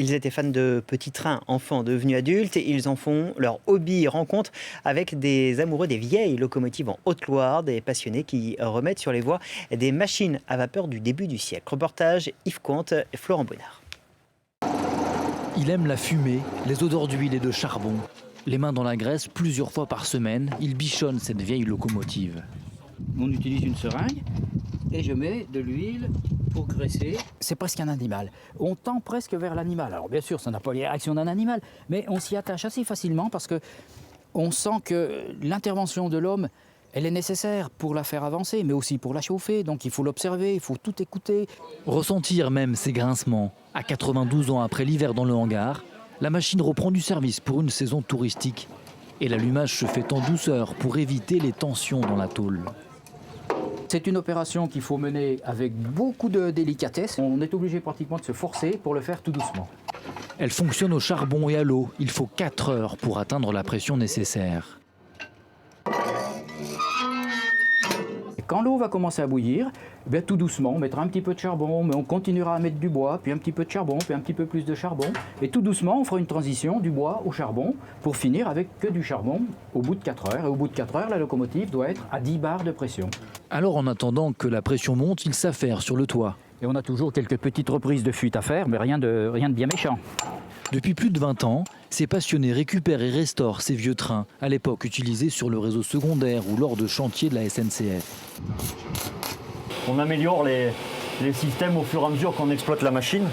Ils étaient fans de petits trains, enfants devenus adultes, et ils en font leur hobby rencontre avec des amoureux des vieilles locomotives en Haute-Loire, des passionnés qui remettent sur les voies des machines à vapeur du début du siècle. Reportage Yves Comte et Florent Bonnard. Il aime la fumée, les odeurs d'huile et de charbon. Les mains dans la graisse, plusieurs fois par semaine, il bichonne cette vieille locomotive. On utilise une seringue et je mets de l'huile pour graisser. C'est presque un animal. On tend presque vers l'animal. Alors bien sûr, ça n'a pas les réactions d'un animal, mais on s'y attache assez facilement parce que on sent que l'intervention de l'homme, elle est nécessaire pour la faire avancer, mais aussi pour la chauffer. Donc il faut l'observer, il faut tout écouter. Ressentir même ces grincements. À 92 ans après l'hiver dans le hangar, la machine reprend du service pour une saison touristique. Et l'allumage se fait en douceur pour éviter les tensions dans la tôle. C'est une opération qu'il faut mener avec beaucoup de délicatesse. On est obligé pratiquement de se forcer pour le faire tout doucement. Elle fonctionne au charbon et à l'eau. Il faut 4 heures pour atteindre la pression nécessaire. Quand l'eau va commencer à bouillir, eh bien, tout doucement, on mettra un petit peu de charbon, mais on continuera à mettre du bois, puis un petit peu de charbon, puis un petit peu plus de charbon. Et tout doucement, on fera une transition du bois au charbon pour finir avec que du charbon au bout de 4 heures. Et au bout de 4 heures, la locomotive doit être à 10 bars de pression. Alors en attendant que la pression monte, il s'affaire sur le toit. Et on a toujours quelques petites reprises de fuite à faire, mais rien de bien méchant. Depuis plus de 20 ans, ces passionnés récupèrent et restaurent ces vieux trains, à l'époque utilisés sur le réseau secondaire ou lors de chantiers de la SNCF. On améliore les systèmes au fur et à mesure qu'on exploite la machine.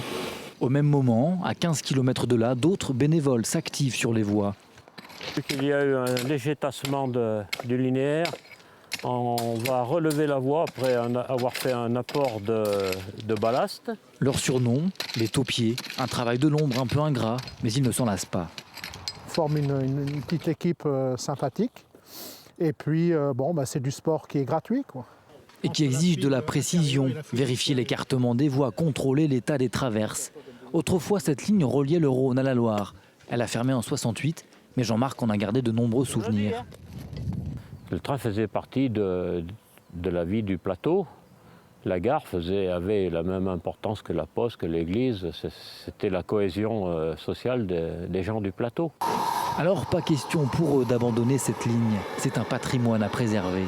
Au même moment, à 15 km de là, d'autres bénévoles s'activent sur les voies. Il y a eu un léger tassement du linéaire. On va relever la voie après avoir fait un apport de ballast. Leur surnom, les taupiers, un travail de l'ombre un peu ingrat, mais ils ne s'en lassent pas. On forme une petite équipe sympathique. Et puis, c'est du sport qui est gratuit, quoi. Et qui exige de la précision, vérifier l'écartement des voies, contrôler l'état des traverses. Autrefois, cette ligne reliait le Rhône à la Loire. Elle a fermé en 68, mais Jean-Marc en a gardé de nombreux souvenirs. Le train faisait partie de la vie du plateau. La gare avait la même importance que la poste, que l'église. C'était la cohésion sociale des gens du plateau. Alors, pas question pour eux d'abandonner cette ligne. C'est un patrimoine à préserver.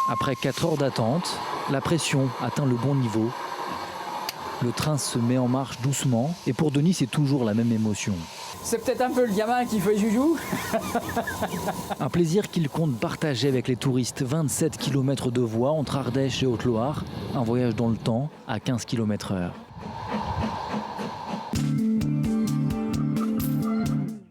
Après 4 heures d'attente, la pression atteint le bon niveau. Le train se met en marche doucement et pour Denis, c'est toujours la même émotion. C'est peut-être un peu le gamin qui fait joujou. Un plaisir qu'il compte partager avec les touristes. 27 km de voie entre Ardèche et Haute-Loire. Un voyage dans le temps à 15 km/h.